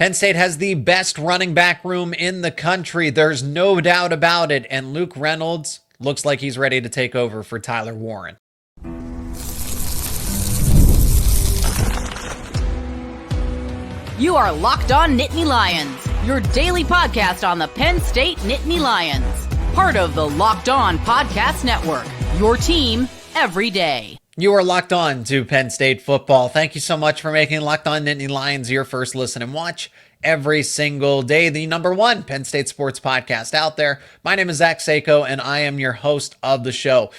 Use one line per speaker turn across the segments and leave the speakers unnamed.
Penn State has the best running back room in the country. There's no doubt about it. And Luke Reynolds looks like he's ready to take over for Tyler Warren.
You are Locked On Nittany Lions, your daily podcast on the Penn State Nittany Lions. Part of the Locked On Podcast Network, your team every day.
You are locked on to Penn State football. Thank you so much for making Locked On Nittany Lions your first listen and watch every single day. The number one Penn State sports podcast out there. My name is Zach Seyko, and I am your host of the show.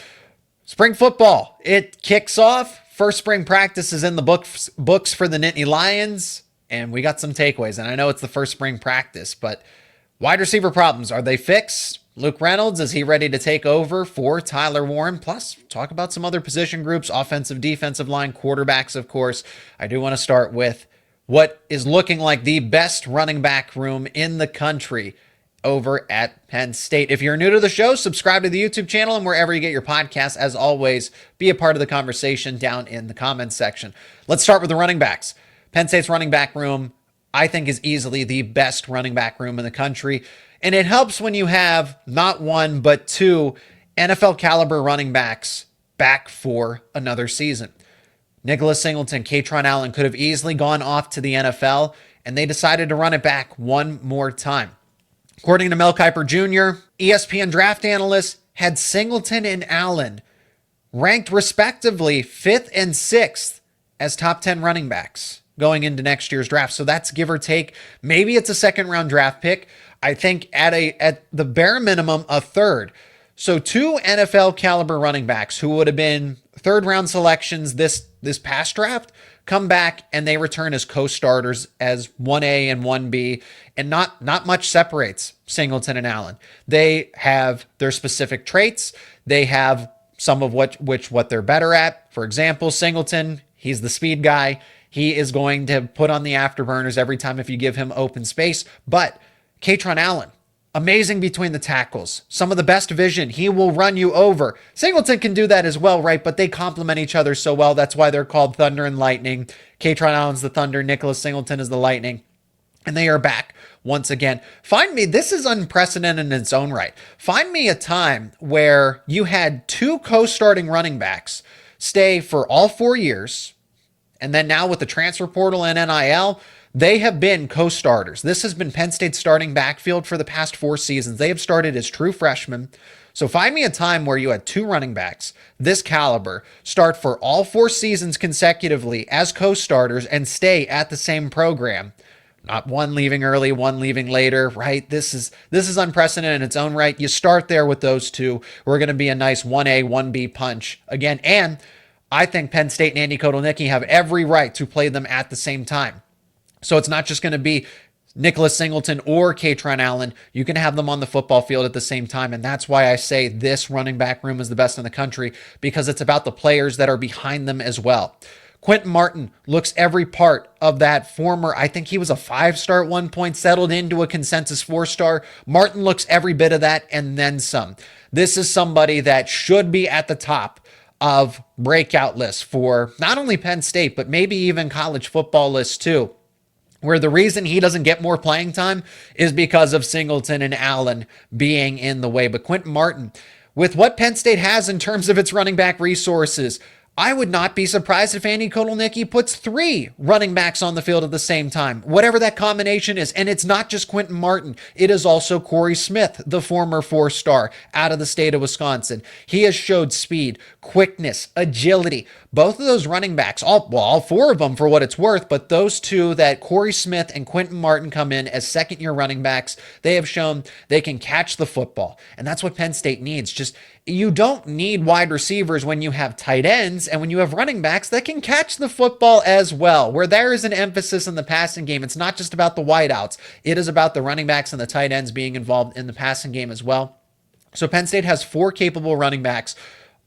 Spring football, it kicks off. First spring practice is in the books for the Nittany Lions, and we got some takeaways. And I know it's the first spring practice, but wide receiver problems, are they fixed? Luke Reynolds, is he ready to take over for Tyler Warren? Plus, talk about some other position groups, offensive, defensive line, quarterbacks, of course. I do want to start with what is looking like the best running back room in the country over at Penn State. If you're new to the show, subscribe to the YouTube channel and wherever you get your podcasts. As always, be a part of the conversation down in the comments section. Let's start with the running backs. Penn State's running back room, I think, is easily the best running back room in the country. And it helps when you have not one, but two NFL caliber running backs back for another season. Nicholas Singleton, Kaytron Allen could have easily gone off to the NFL, and they decided to run it back one more time. According to Mel Kiper Jr., ESPN draft analysts had Singleton and Allen ranked respectively 5th and 6th as top 10 running backs going into next year's draft. So that's give or take. Maybe it's a second round draft pick. I think at the bare minimum, a third. So two NFL caliber running backs who would have been third round selections this past draft come back and they return as co-starters as 1A and 1B, and not much separates Singleton and Allen. They have their specific traits. They have some of what they're better at. For example, Singleton, he's the speed guy. He is going to put on the afterburners every time if you give him open space. But Kaytron Allen, amazing between the tackles. Some of the best vision. He will run you over. Singleton can do that as well, right? But they complement each other so well. That's why they're called Thunder and Lightning. Kaytron Allen's the Thunder. Nicholas Singleton is the Lightning. And they are back once again. This is unprecedented in its own right. Find me a time where you had two co-starting running backs stay for all 4 years. And then now with the transfer portal and NIL, they have been co-starters. This has been Penn State's starting backfield for the past 4 seasons. They have started as true freshmen. So find me a time where you had two running backs this caliber start for all 4 seasons consecutively as co-starters and stay at the same program. Not one leaving early, one leaving later, right? This is unprecedented in its own right. You start there with those two. We're going to be a nice 1A, 1B punch again. And I think Penn State and Andy Kotelnicki have every right to play them at the same time. So it's not just going to be Nicholas Singleton or Kaytron Allen. You can have them on the football field at the same time. And that's why I say this running back room is the best in the country, because it's about the players that are behind them as well. Quentin Martin looks every part of that former, I think he was a 5-star at one point, settled into a consensus 4-star. Martin looks every bit of that and then some. This is somebody that should be at the top of breakout lists for not only Penn State, but maybe even college football lists too, where the reason he doesn't get more playing time is because of Singleton and Allen being in the way. But Quentin Martin, with what Penn State has in terms of its running back resources, I would not be surprised if Andy Kotelnicki puts 3 running backs on the field at the same time, whatever that combination is. And it's not just Quentin Martin. It is also Corey Smith, the former 4-star out of the state of Wisconsin. He has showed speed, quickness, agility. Both of those running backs, all 4 of them for what it's worth, but those two that Corey Smith and Quentin Martin come in as second-year running backs, they have shown they can catch the football. And that's what Penn State needs. You don't need wide receivers when you have tight ends and when you have running backs that can catch the football as well. Where there is an emphasis in the passing game, it's not just about the wideouts. It is about the running backs and the tight ends being involved in the passing game as well. So Penn State has 4 capable running backs,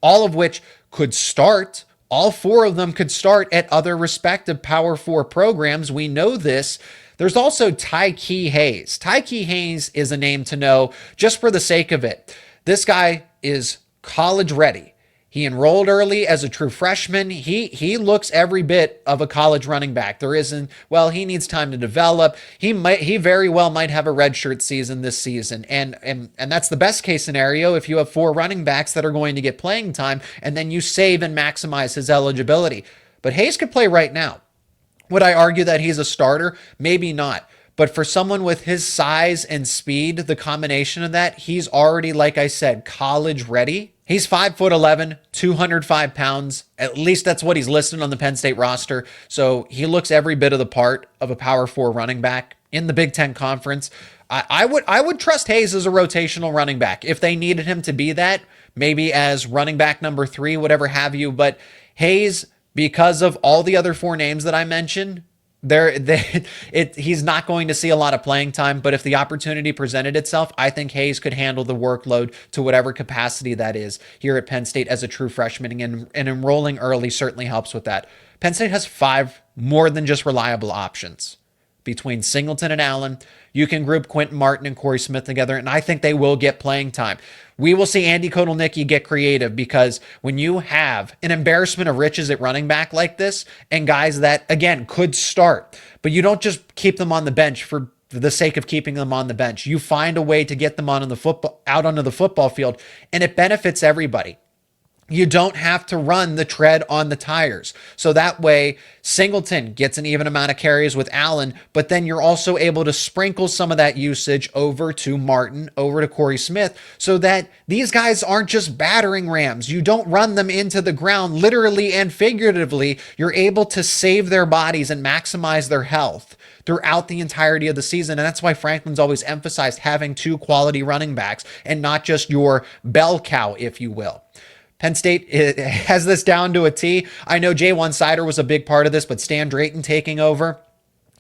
all of which could start. All 4 of them could start at other respective Power 4 programs. We know this. There's also Tyke Hayes. Tyke Hayes is a name to know just for the sake of it. This guy is college ready. He enrolled early as a true freshman. He looks every bit of a college running back. There isn't, well, he needs time to develop. He very well might have a redshirt season this season. And that's the best case scenario if you have 4 running backs that are going to get playing time and then you save and maximize his eligibility. But Hayes could play right now. Would I argue that he's a starter? Maybe not. But for someone with his size and speed, the combination of that, he's already, like I said, college ready. He's 5'11", 205 pounds. At least that's what he's listed on the Penn State roster. So he looks every bit of the part of a Power 4 running back in the Big Ten Conference. I would trust Hayes as a rotational running back if they needed him to be that, maybe as running back number 3, whatever have you. But Hayes, because of all the other 4 names that I mentioned, he's not going to see a lot of playing time, but if the opportunity presented itself, I think Hayes could handle the workload to whatever capacity that is here at Penn State as a true freshman, and enrolling early certainly helps with that. Penn State has 5 more than just reliable options. Between Singleton and Allen, you can group Quentin Martin and Corey Smith together, and I think they will get playing time. We will see Andy Kotelnicki get creative, because when you have an embarrassment of riches at running back like this, and guys that, again, could start, but you don't just keep them on the bench for the sake of keeping them on the bench. You find a way to get them out onto the football field, and it benefits everybody. You don't have to run the tread on the tires. So that way, Singleton gets an even amount of carries with Allen, but then you're also able to sprinkle some of that usage over to Martin, over to Corey Smith, so that these guys aren't just battering rams. You don't run them into the ground, literally and figuratively. You're able to save their bodies and maximize their health throughout the entirety of the season. And that's why Franklin's always emphasized having 2 quality running backs and not just your bell cow, if you will. Penn State has this down to a T. I know J1 Sider was a big part of this, but Stan Drayton taking over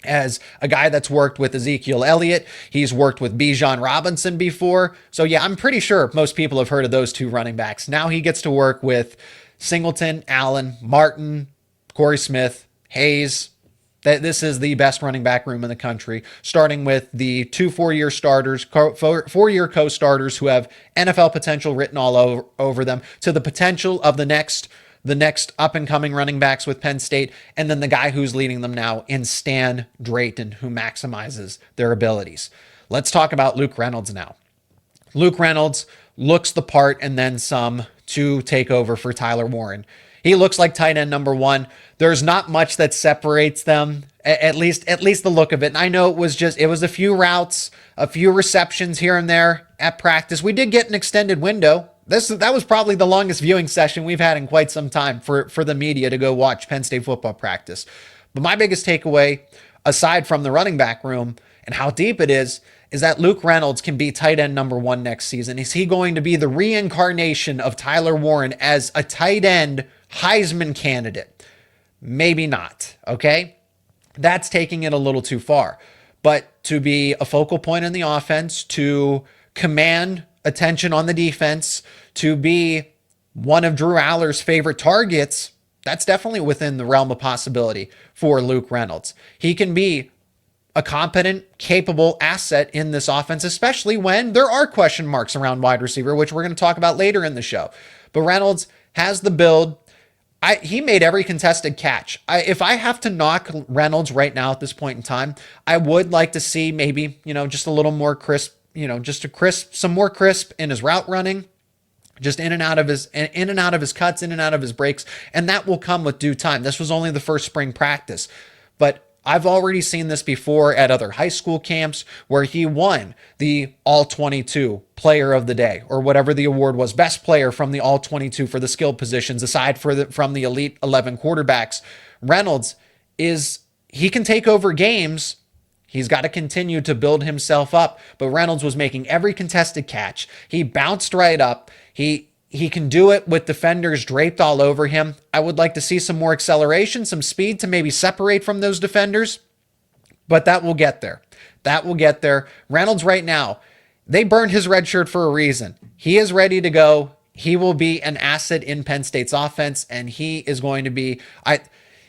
as a guy that's worked with Ezekiel Elliott. He's worked with Bijan Robinson before. So yeah, I'm pretty sure most people have heard of those 2 running backs. Now he gets to work with Singleton, Allen, Martin, Corey Smith, Hayes. This is the best running back room in the country, starting with the 2 4-year starters, 4-year co-starters who have NFL potential written all over them, to the potential of the next up-and-coming running backs with Penn State, and then the guy who's leading them now in Stan Drayton, who maximizes their abilities. Let's talk about Luke Reynolds now. Luke Reynolds looks the part and then some to take over for Tyler Warren. He looks like tight end number 1. There's not much that separates them, at least the look of it. And I know it was a few routes, a few receptions here and there at practice. We did get an extended window. That was probably the longest viewing session we've had in quite some time for the media to go watch Penn State football practice. But my biggest takeaway, aside from the running back room and how deep it is that Luke Reynolds can be tight end number 1 next season. Is he going to be the reincarnation of Tyler Warren as a tight end Heisman candidate? Maybe not, okay? That's taking it a little too far. But to be a focal point in the offense, to command attention on the defense, to be one of Drew Allar's favorite targets, that's definitely within the realm of possibility for Luke Reynolds. He can be a competent, capable asset in this offense, especially when there are question marks around wide receiver, which we're going to talk about later in the show. But Reynolds has the build. He made every contested catch. If I have to knock Reynolds right now at this point in time, I would like to see maybe, just a little more crisp, some more crisp in his route running, just in and out of his cuts, in and out of his breaks, and that will come with due time. This was only the first spring practice, but I've already seen this before at other high school camps where he won the All-22 Player of the Day, or whatever the award was, best player from the All-22 for the skill positions, aside from the Elite 11 quarterbacks. Reynolds he can take over games. He's got to continue to build himself up, but Reynolds was making every contested catch. He bounced right up. He can do it with defenders draped all over him. I would like to see some more acceleration, some speed to maybe separate from those defenders, but that will get there. Reynolds right now, they burned his red shirt for a reason. He is ready to go. He will be an asset in Penn State's offense, and he is going to be,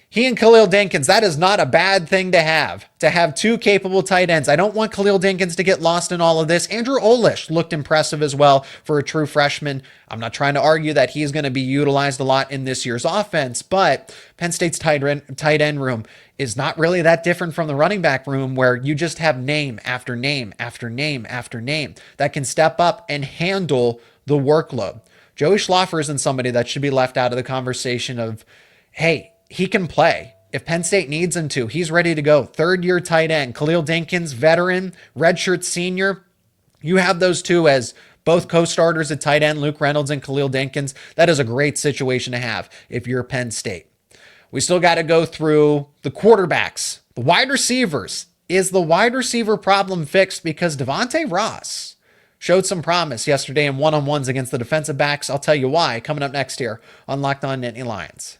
He and Khalil Dinkins, that is not a bad thing to have two capable tight ends. I don't want Khalil Dinkins to get lost in all of this. Andrew Olish looked impressive as well for a true freshman. I'm not trying to argue that he's going to be utilized a lot in this year's offense, but Penn State's tight end room is not really that different from the running back room, where you just have name after name after name after name that can step up and handle the workload. Joey Schlaffer isn't somebody that should be left out of the conversation of, hey, he can play. If Penn State needs him to, he's ready to go. Third-year tight end. Khalil Dinkins, veteran, redshirt senior. You have those two as both co-starters at tight end, Luke Reynolds and Khalil Dinkins. That is a great situation to have if you're Penn State. We still got to go through the quarterbacks. The wide receivers. Is the wide receiver problem fixed? Because Devonte Ross showed some promise yesterday in one-on-ones against the defensive backs. I'll tell you why coming up next here on Locked On Nittany Lions.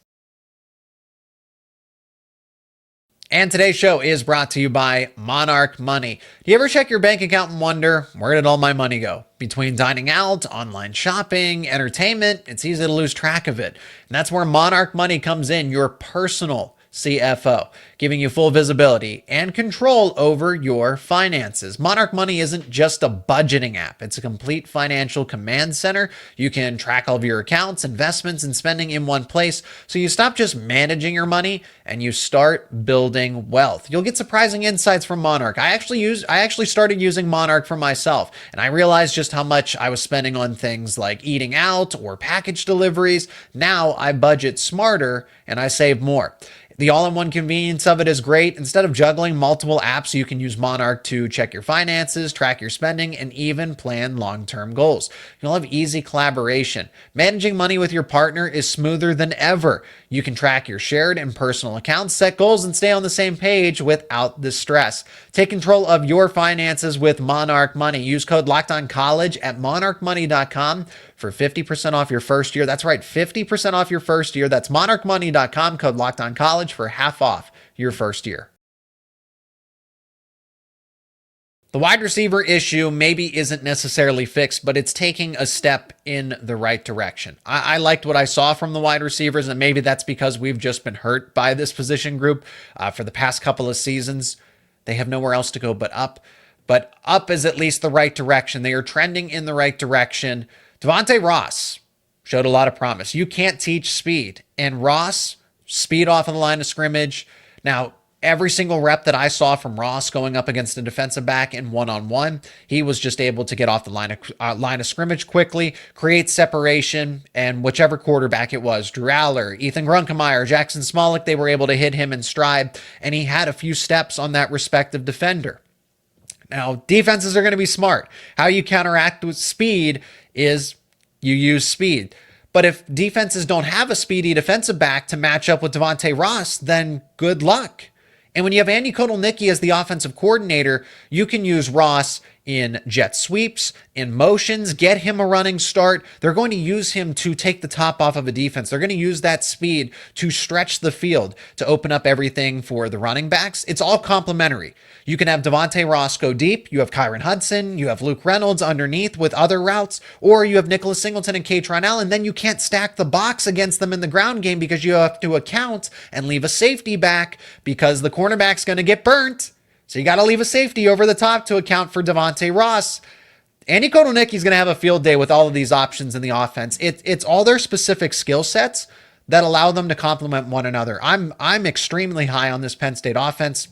And today's show is brought to you by Monarch Money. Do you ever check your bank account and wonder, where did all my money go? Between dining out, online shopping, entertainment, it's easy to lose track of it. And that's where Monarch Money comes in, your personal CFO, giving you full visibility and control over your finances. Monarch Money isn't just a budgeting app. It's a complete financial command center. You can track all of your accounts, investments, and spending in one place. So you stop just managing your money and you start building wealth. You'll get surprising insights from Monarch. I actually started using Monarch for myself, and I realized just how much I was spending on things like eating out or package deliveries. Now I budget smarter and I save more. The all-in-one convenience of it is great. Instead of juggling multiple apps, you can use Monarch to check your finances, track your spending, and even plan long-term goals. You'll have easy collaboration. Managing money with your partner is smoother than ever. You can track your shared and personal accounts, set goals, and stay on the same page without the stress. Take control of your finances with Monarch Money. Use code LOCKEDONCOLLEGE at monarchmoney.com for 50% off your first year. That's right, 50% off your first year. That's monarchmoney.com, code LOCKEDONCOLLEGE for half off your first year. The wide receiver issue maybe isn't necessarily fixed, but it's taking a step in the right direction. I liked what I saw from the wide receivers, and maybe that's because we've just been hurt by this position group for the past couple of seasons. They have nowhere else to go but up. But up is at least the right direction. They are trending in the right direction. Devonte Ross showed a lot of promise. You can't teach speed. And Ross, speed off of the line of scrimmage. Now, every single rep that I saw from Ross going up against a defensive back in one-on-one, he was just able to get off the line of scrimmage quickly, create separation, and whichever quarterback it was, Drew Allar, Ethan Grunkemeyer, Jackson Smolik, they were able to hit him in stride, and he had a few steps on that respective defender. Now, defenses are going to be smart. How you counteract with speed is you use speed. But if defenses don't have a speedy defensive back to match up with Devonte Ross, then good luck. And when you have Andy Kotelnicki as the offensive coordinator, you can use Ross in jet sweeps, in motions, get him a running start. They're going to use him to take the top off of a defense. They're going to use that speed to stretch the field, to open up everything for the running backs. It's all complementary. You can have Devonte Ross go deep. You have Kyron Hudson. You have Luke Reynolds underneath with other routes. Or you have Nicholas Singleton and Kaytron Allen. Then you can't stack the box against them in the ground game because you have to account and leave a safety back because the cornerback's going to get burnt. So you got to leave a safety over the top to account for Devonte Ross. Andy Kotelnicki's going to have a field day with all of these options in the offense. It's all their specific skill sets that allow them to complement one another. I'm extremely high on this Penn State offense.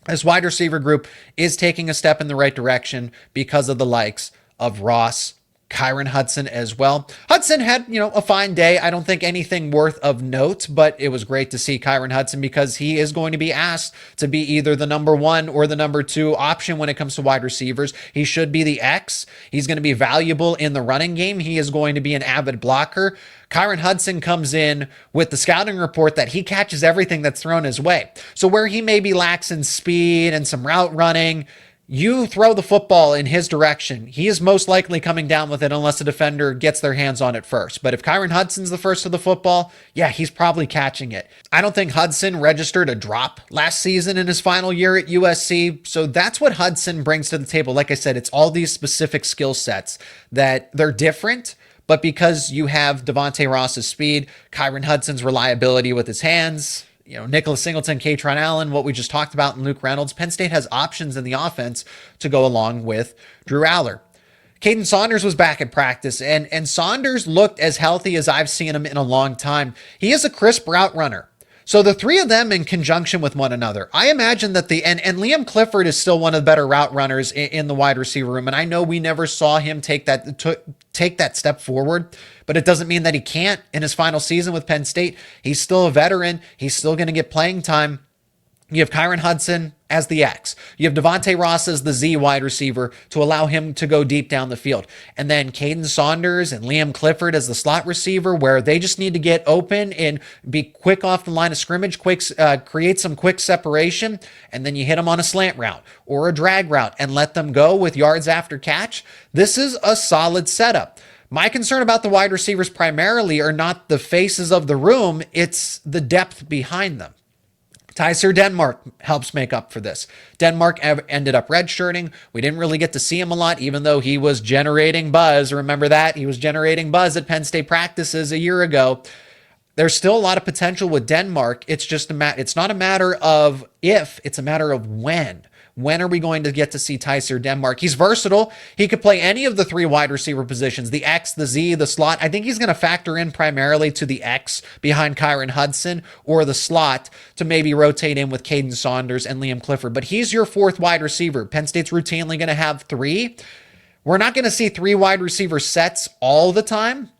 This wide receiver group is taking a step in the right direction because of the likes of Ross, Kyron, Hudson as well. Hudson had, a fine day. I don't think anything worth of note, but it was great to see Kyron Hudson because he is going to be asked to be either the number one or the number two option when it comes to wide receivers. He should be the X. He's going to be valuable in the running game. He is going to be an avid blocker. Kyron Hudson comes in with the scouting report that he catches everything that's thrown his way. So where he may be lax in speed and some route running, you throw the football in his direction, he is most likely coming down with it unless a defender gets their hands on it first. But if Kyron Hudson's the first to the football, yeah, he's probably catching it. I don't think Hudson registered a drop last season in his final year at USC. So that's what Hudson brings to the table. Like I said, it's all these specific skill sets that they're different. But because you have Devonte Ross's speed, Kyron Hudson's reliability with his hands, Nicholas Singleton, Kaytron Allen, what we just talked about, and Luke Reynolds. Penn State has options in the offense to go along with Drew Allar. Caden Saunders was back at practice, and Saunders looked as healthy as I've seen him in a long time. He is a crisp route runner. So the three of them in conjunction with one another, I imagine that and Liam Clifford is still one of the better route runners in the wide receiver room. And I know we never saw him take that step forward, but it doesn't mean that he can't in his final season with Penn State. He's still a veteran. He's still going to get playing time. You have Kyron Hudson as the X. You have Devonte Ross as the Z wide receiver to allow him to go deep down the field. And then Caden Saunders and Liam Clifford as the slot receiver, where they just need to get open and be quick off the line of scrimmage, create some quick separation, and then you hit them on a slant route or a drag route and let them go with yards after catch. This is a solid setup. My concern about the wide receivers primarily are not the faces of the room, it's the depth behind them. Tyser Denmark helps make up for this. Denmark ended up redshirting. We didn't really get to see him a lot, even though he was generating buzz. Remember that? He was generating buzz at Penn State practices a year ago. There's still a lot of potential with Denmark. It's just it's not a matter of if, it's a matter of when. When are we going to get to see Tyser Denmark? He's versatile. He could play any of the three wide receiver positions, the X, the Z, the slot. I think he's going to factor in primarily to the X behind Kyron Hudson or the slot to maybe rotate in with Caden Saunders and Liam Clifford. But he's your fourth wide receiver. Penn State's routinely going to have three. We're not going to see three wide receiver sets all the time.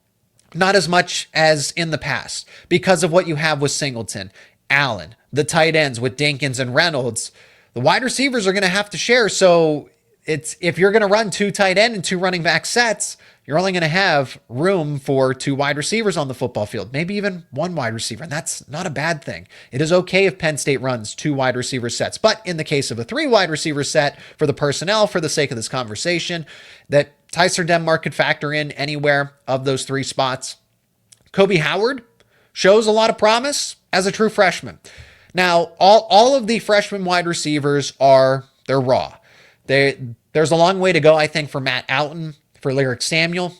Not as much as in the past because of what you have with Singleton, Allen, the tight ends with Dinkins and Reynolds. The wide receivers are going to have to share. So if you're going to run two tight end and two running back sets, you're only going to have room for two wide receivers on the football field, maybe even one wide receiver. And that's not a bad thing. It is okay if Penn State runs two wide receiver sets. But in the case of a three wide receiver set for the personnel, for the sake of this conversation, that Tyser Denmark could factor in anywhere of those three spots. Kobe Howard shows a lot of promise as a true freshman. Now, all of the freshman wide receivers they're raw. There's a long way to go, I think, for Matt Outen, for Lyric Samuel,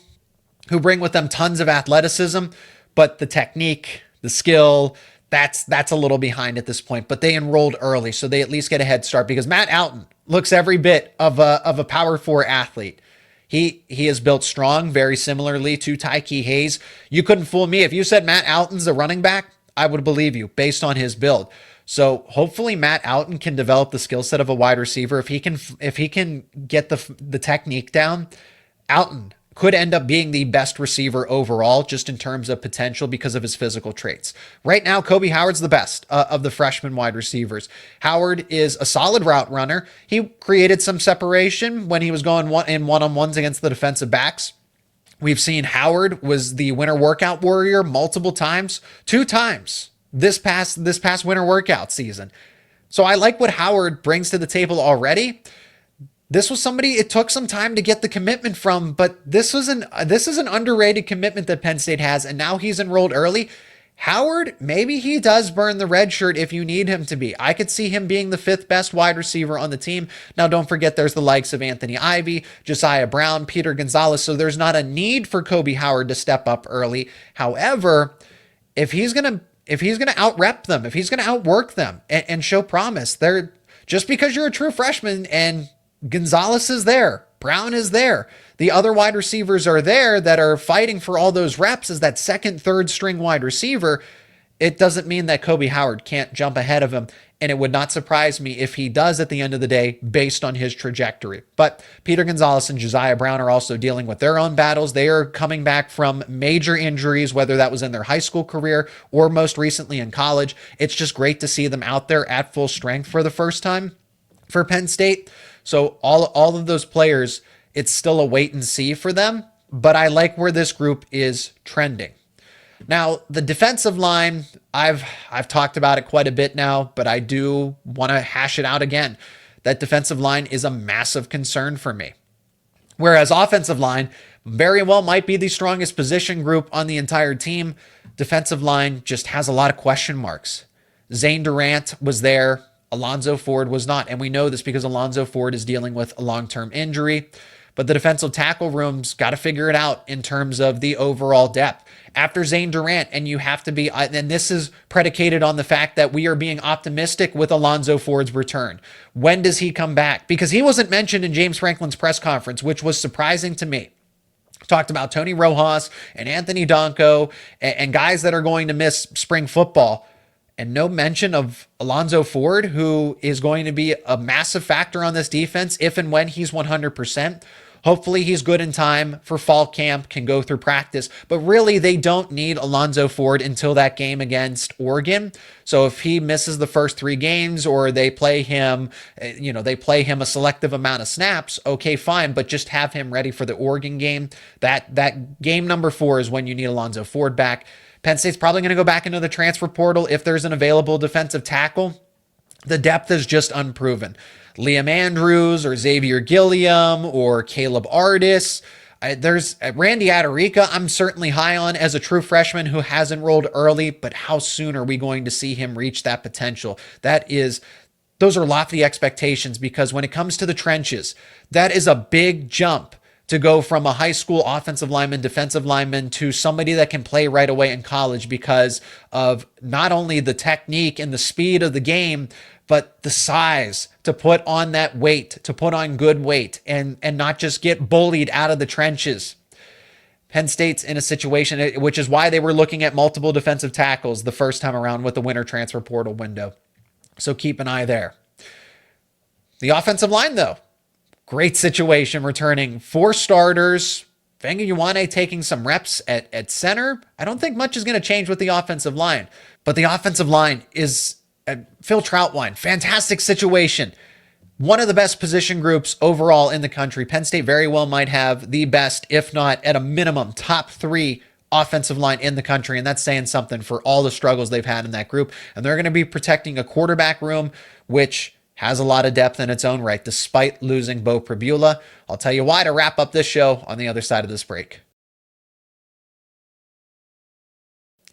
who bring with them tons of athleticism, but the technique, the skill, that's a little behind at this point. But they enrolled early, so they at least get a head start because Matt Outen looks every bit of a Power 4 athlete. He is built strong, very similarly to Tyke Hayes. You couldn't fool me. If you said Matt Outen's a running back, I would believe you based on his build. So hopefully Matt Outen can develop the skill set of a wide receiver. If he can get the technique down, Outen could end up being the best receiver overall, just in terms of potential because of his physical traits. Right now, Kobe Howard's the best of the freshman wide receivers. Howard is a solid route runner. He created some separation when he was going one-on-ones against the defensive backs. We've seen Howard was the winter workout warrior multiple times, 2 times this past winter workout season. So I like what Howard brings to the table already. This was somebody it took some time to get the commitment from, but this is an underrated commitment that Penn State has, and now he's enrolled early. Howard, maybe he does burn the red shirt if you need him to be. I could see him being the 5th best wide receiver on the team. Now, don't forget there's the likes of Anthony Ivy, Josiah Brown, Peter Gonzalez, so there's not a need for Kobe Howard to step up early. However, if he's going to out-rep them, if he's going to outwork them and show promise, just because you're a true freshman and Gonzalez is there, Brown is there, the other wide receivers are there that are fighting for all those reps as that second, third string wide receiver, it doesn't mean that Kobe Howard can't jump ahead of him. And it would not surprise me if he does at the end of the day based on his trajectory. But Peter Gonzalez and Josiah Brown are also dealing with their own battles. They are coming back from major injuries, whether that was in their high school career or most recently in college. It's just great to see them out there at full strength for the first time for Penn State. So all of those players, it's still a wait and see for them, but I like where this group is trending. Now, the defensive line, I've talked about it quite a bit now, but I do want to hash it out again. That defensive line is a massive concern for me. Whereas offensive line very well might be the strongest position group on the entire team, defensive line just has a lot of question marks. Zane Durant was there. Alonzo Ford was not. And we know this because Alonzo Ford is dealing with a long-term injury. but the defensive tackle room's got to figure it out in terms of the overall depth. After Zane Durant, and you have to be, and this is predicated on the fact that we are being optimistic with Alonzo Ford's return. When does he come back? Because he wasn't mentioned in James Franklin's press conference, which was surprising to me. Talked about Tony Rojas and Anthony Donko and guys that are going to miss spring football. And no mention of Alonzo Ford, who is going to be a massive factor on this defense if and when he's 100%. Hopefully he's good in time for fall camp, can go through practice. But really, they don't need Alonzo Ford until that game against Oregon. So if he misses the first 3 games or they play him, they play him a selective amount of snaps, okay, fine. But just have him ready for the Oregon game. That game number 4 is when you need Alonzo Ford back. Penn State's probably going to go back into the transfer portal if there's an available defensive tackle. The depth is just unproven. Liam Andrews or Xavier Gilliam or Caleb Artis. There's Randy Adarica I'm certainly high on as a true freshman who has enrolled early, but how soon are we going to see him reach that potential? Those are lofty expectations, because when it comes to the trenches, that is a big jump to go from a high school offensive lineman, defensive lineman to somebody that can play right away in college because of not only the technique and the speed of the game, but the size to put on that weight, to put on good weight and not just get bullied out of the trenches. Penn State's in a situation, which is why they were looking at multiple defensive tackles the first time around with the winter transfer portal window. So keep an eye there. The offensive line, though, great situation, returning 4 starters. Vanga Ioane taking some reps at center. I don't think much is going to change with the offensive line, but the offensive line is Phil Troutwine. Fantastic situation. One of the best position groups overall in the country. Penn State very well might have the best, if not at a minimum, top 3 offensive line in the country. And that's saying something for all the struggles they've had in that group. And they're going to be protecting a quarterback room, which has a lot of depth in its own right, despite losing Beau Pribula. I'll tell you why to wrap up this show on the other side of this break.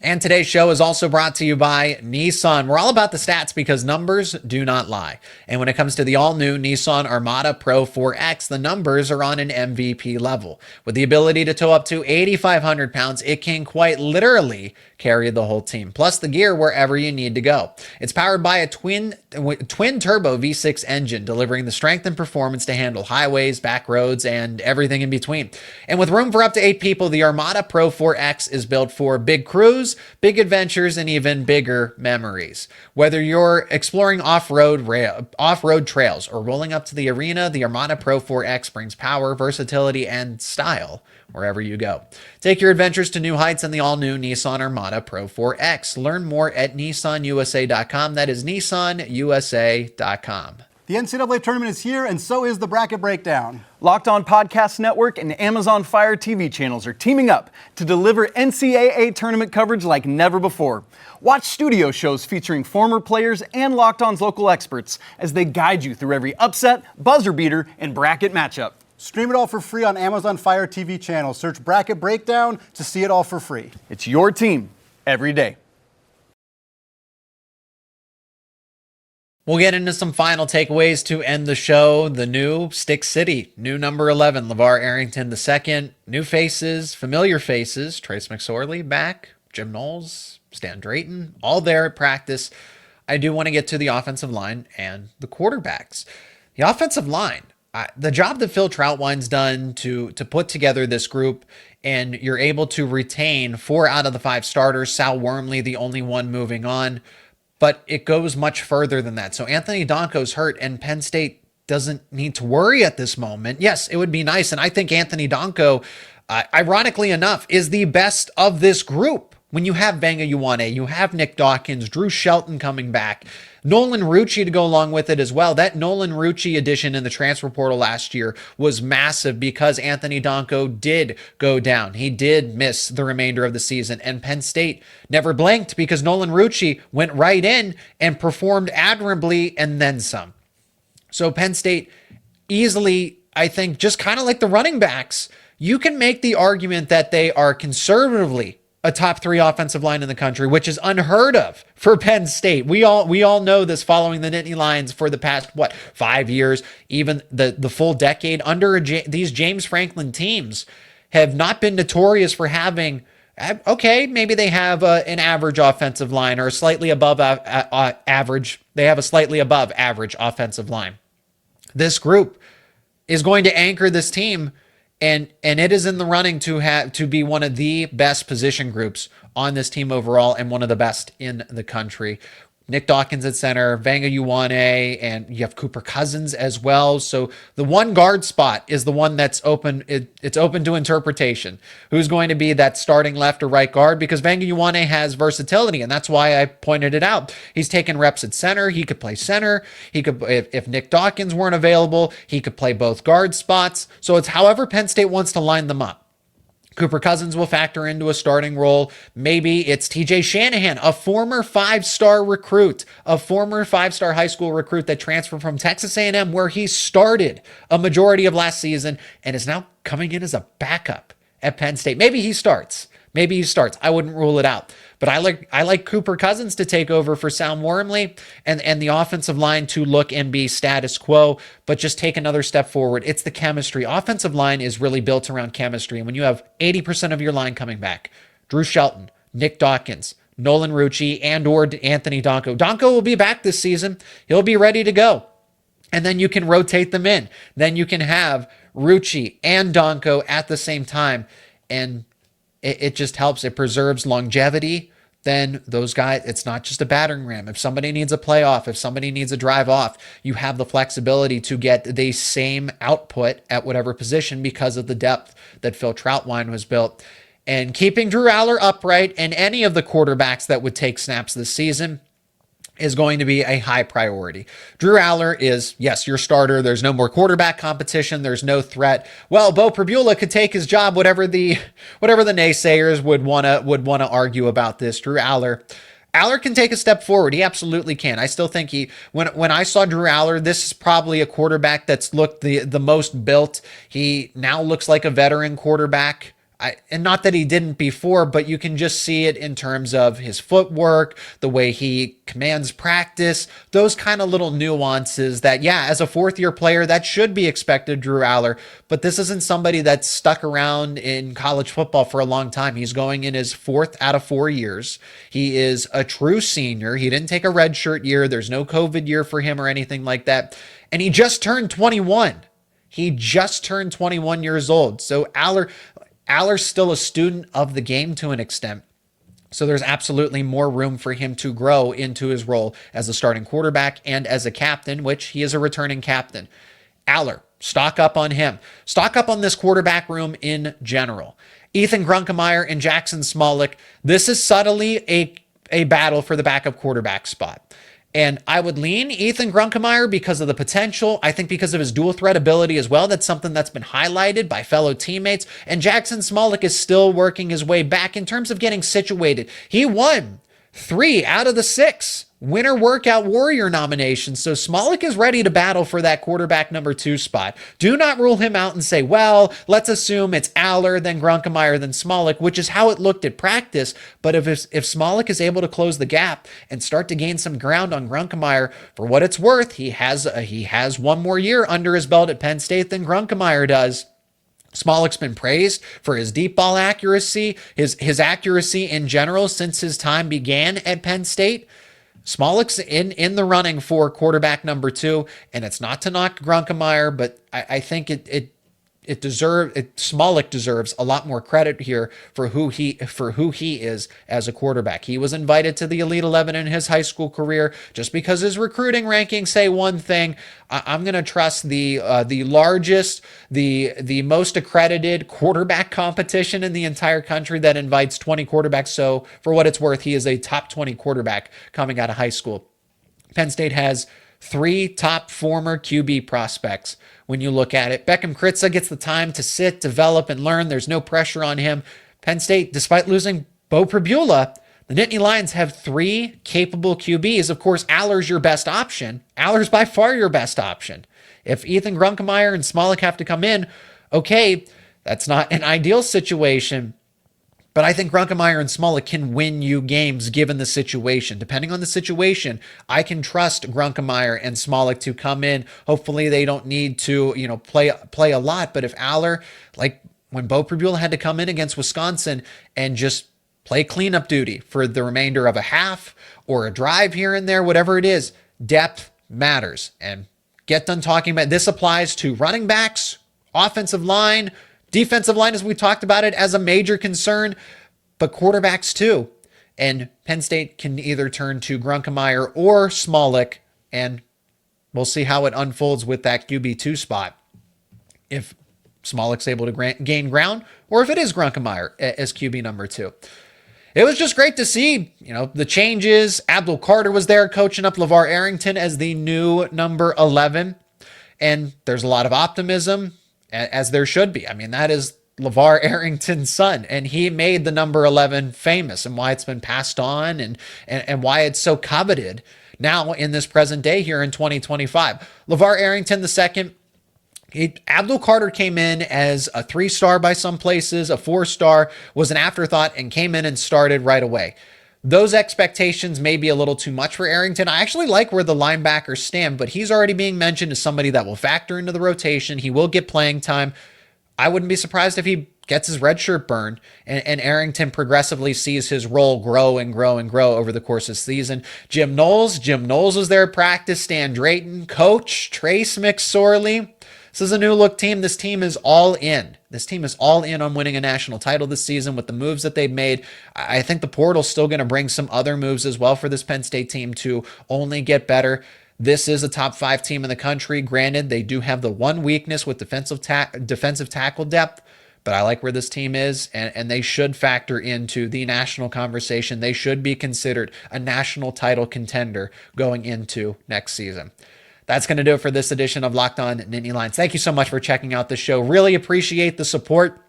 And today's show is also brought to you by Nissan. We're all about the stats because numbers do not lie. And when it comes to the all-new Nissan Armada Pro 4X, the numbers are on an MVP level. With the ability to tow up to 8,500 pounds, it can quite literally carry the whole team, plus the gear wherever you need to go. It's powered by a twin turbo V6 engine, delivering the strength and performance to handle highways, back roads, and everything in between. And with room for up to 8 people, the Armada Pro 4X is built for big crews, big adventures, and even bigger memories. Whether you're exploring off-road trails or rolling up to the arena, the Armada Pro 4X brings power, versatility, and style wherever you go. Take your adventures to new heights in the all-new Nissan Armada Pro 4X. Learn more at nissanusa.com. That is nissanusa.com.
The NCAA tournament is here, and so is the Bracket Breakdown.
Locked On Podcast Network and Amazon Fire TV channels are teaming up to deliver NCAA tournament coverage like never before. Watch studio shows featuring former players and Locked On's local experts as they guide you through every upset, buzzer beater, and bracket matchup.
Stream it all for free on Amazon Fire TV channel. Search Bracket Breakdown to see it all for free.
It's your team every day.
We'll get into some final takeaways to end the show. The new Stick City, new number 11, LeVar Arrington II, new faces, familiar faces, Trace McSorley back, Jim Knowles, Stan Drayton, all there at practice. I do want to get to the offensive line and the quarterbacks. The offensive line, the job that Phil Troutwine's done to put together this group, and you're able to retain 4 out of the 5 starters, Sal Wormley, the only one moving on. But it goes much further than that. So Anthony Donko's hurt, and Penn State doesn't need to worry at this moment. Yes, it would be nice. And I think Anthony Donko, ironically enough, is the best of this group. When you have Vanga Ioane, you have Nick Dawkins, Drew Shelton coming back, Nolan Rucci to go along with it as well. That Nolan Rucci addition in the transfer portal last year was massive because Anthony Donko did go down. He did miss the remainder of the season, and Penn State never blinked because Nolan Rucci went right in and performed admirably and then some. So Penn State easily, I think, just kind of like the running backs, you can make the argument that they are conservatively a top 3 offensive line in the country, which is unheard of for Penn State. We all know this following the Nittany Lions for the past, 5 years, even the full decade under these James Franklin teams have not been notorious for having, okay, maybe they have an average offensive line or a slightly above average. They have a slightly above average offensive line. This group is going to anchor this team, and it is in the running to be one of the best position groups on this team overall and one of the best in the country. Nick Dawkins at center, Vanga Ioane, and you have Cooper Cousins as well. So the one guard spot is the one that's open. It's open to interpretation. Who's going to be that starting left or right guard? Because Vanga Ioane has versatility, and that's why I pointed it out. He's taken reps at center. He could play center. He could, if Nick Dawkins weren't available, he could play both guard spots. So it's however Penn State wants to line them up. Cooper Cousins will factor into a starting role. Maybe it's TJ Shanahan, a former 5-star recruit, a former 5-star high school recruit that transferred from Texas A&M, where he started a majority of last season and is now coming in as a backup at Penn State. Maybe he starts. I wouldn't rule it out. But I like Cooper Cousins to take over for Sal Wormley and the offensive line to look and be status quo, but just take another step forward. It's the chemistry. Offensive line is really built around chemistry. And when you have 80% of your line coming back, Drew Shelton, Nick Dawkins, Nolan Rucci, and or Anthony Donko. Donko will be back this season. He'll be ready to go. And then you can rotate them in. Then you can have Rucci and Donko at the same time. And it just helps. It preserves longevity. Then those guys, it's not just a battering ram. If somebody needs a playoff, if somebody needs a drive off, you have the flexibility to get the same output at whatever position because of the depth that Phil Troutwine was built. And keeping Drew Allar upright and any of the quarterbacks that would take snaps this season is going to be a high priority. Drew Allar is, yes, your starter. There's no more quarterback competition. There's no threat. Well, Beau Pribula could take his job, whatever the naysayers would want to argue about this. Drew Allar can take a step forward. He absolutely can. I still think when I saw Drew Allar, this is probably a quarterback that's looked the most built. He now looks like a veteran quarterback. And not that he didn't before, but you can just see it in terms of his footwork, the way he commands practice, those kind of little nuances that, yeah, as a 4th-year player, that should be expected, Drew Allar. But this isn't somebody that's stuck around in college football for a long time. He's going in his 4th out of 4 years. He is a true senior. He didn't take a redshirt year. There's no COVID year for him or anything like that. And he just turned 21. He just turned 21 years old. So Allar's still a student of the game to an extent. So there's absolutely more room for him to grow into his role as a starting quarterback and as a captain, which he is a returning captain. Allar, stock up on him. Stock up on this quarterback room in general. Ethan Grunkemeyer and Jackson Smolik, this is subtly a battle for the backup quarterback spot. And I would lean Ethan Grunkemeyer because of the potential. I think because of his dual threat ability as well. That's something that's been highlighted by fellow teammates. And Jackson Smolik is still working his way back in terms of getting situated. He won 3 out of the 6 Winter Workout Warrior nominations. So Smolik is ready to battle for that quarterback number 2 spot. Do not rule him out and say, well, let's assume it's Allar, then Grunkemeyer, then Smolik, which is how it looked at practice. But if Smolik is able to close the gap and start to gain some ground on Grunkemeyer, for what it's worth, he has one more year under his belt at Penn State than Grunkemeyer does. Smolik's been praised for his deep ball accuracy, his accuracy in general since his time began at Penn State. Smolik's in the running for quarterback number 2, and it's not to knock Grunkemeyer, but I think Smolik deserves a lot more credit here for who he is as a quarterback. He was invited to the Elite 11 in his high school career. Just because his recruiting rankings say one thing, I'm going to trust the largest, the most accredited quarterback competition in the entire country that invites 20 quarterbacks. So for what it's worth, he is a top 20 quarterback coming out of high school. Penn State has 3 top former QB prospects. When you look at it, Beckham Kritza gets the time to sit, develop, and learn. There's no pressure on him. Penn State, despite losing Beau Pribula, the Nittany Lions have 3 capable QBs. Of course, Allar's your best option. Allar's by far your best option. If Ethan Grunkemeyer and Smolik have to come in, okay, that's not an ideal situation. But I think Grunkemeyer and Smolik can win you games given the situation. Depending on the situation, I can trust Grunkemeyer and Smolik to come in. Hopefully they don't need to, play a lot. But if Allar, like when Beau Pribula had to come in against Wisconsin and just play cleanup duty for the remainder of a half or a drive here and there, whatever it is, depth matters. And get done talking about this applies to running backs, offensive line, defensive line, as we talked about it as a major concern, but quarterbacks too. And Penn State can either turn to Grunkemeyer or Smolik, and we'll see how it unfolds with that QB2 spot. If Smolik's able to gain ground, or if it is Grunkemeyer as QB number 2. It was just great to see, the changes. Abdul Carter was there coaching up LeVar Arrington as the new number 11. And there's a lot of optimism, as there should be. I mean, that is LeVar Arrington's son, and he made the number 11 famous, and why it's been passed on and why it's so coveted now in this present day here in 2025. LeVar Arrington II, Abdul Carter came in as a 3-star by some places, a 4-star, was an afterthought, and came in and started right away. Those expectations may be a little too much for Arrington. I actually like where the linebackers stand, but he's already being mentioned as somebody that will factor into the rotation. He will get playing time. I wouldn't be surprised if he gets his red shirt burned and Arrington progressively sees his role grow and grow and grow over the course of the season. Jim Knowles was there at practice. Stan Drayton, coach, Trace McSorley. This is a new look team. This team is all in. This team is all in on winning a national title this season with the moves that they've made. I think the portal's still going to bring some other moves as well for this Penn State team to only get better. This is a top 5 team in the country. Granted, they do have the one weakness with defensive tackle depth, but I like where this team is, and they should factor into the national conversation. They should be considered a national title contender going into next season. That's going to do it for this edition of Locked On Nittany Lions. Thank you so much for checking out the show. Really appreciate the support.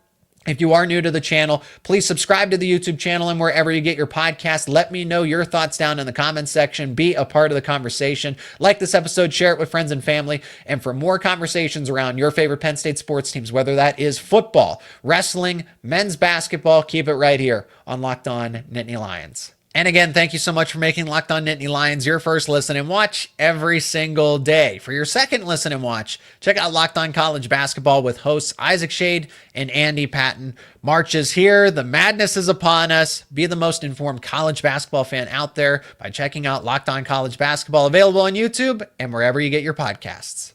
If you are new to the channel, please subscribe to the YouTube channel and wherever you get your podcast. Let me know your thoughts down in the comments section. Be a part of the conversation. Like this episode, share it with friends and family. And for more conversations around your favorite Penn State sports teams, whether that is football, wrestling, men's basketball, keep it right here on Locked On Nittany Lions. And again, thank you so much for making Locked On Nittany Lions your first listen and watch every single day. For your second listen and watch, check out Locked On College Basketball with hosts Isaac Shade and Andy Patton. March is here. The madness is upon us. Be the most informed college basketball fan out there by checking out Locked On College Basketball, available on YouTube and wherever you get your podcasts.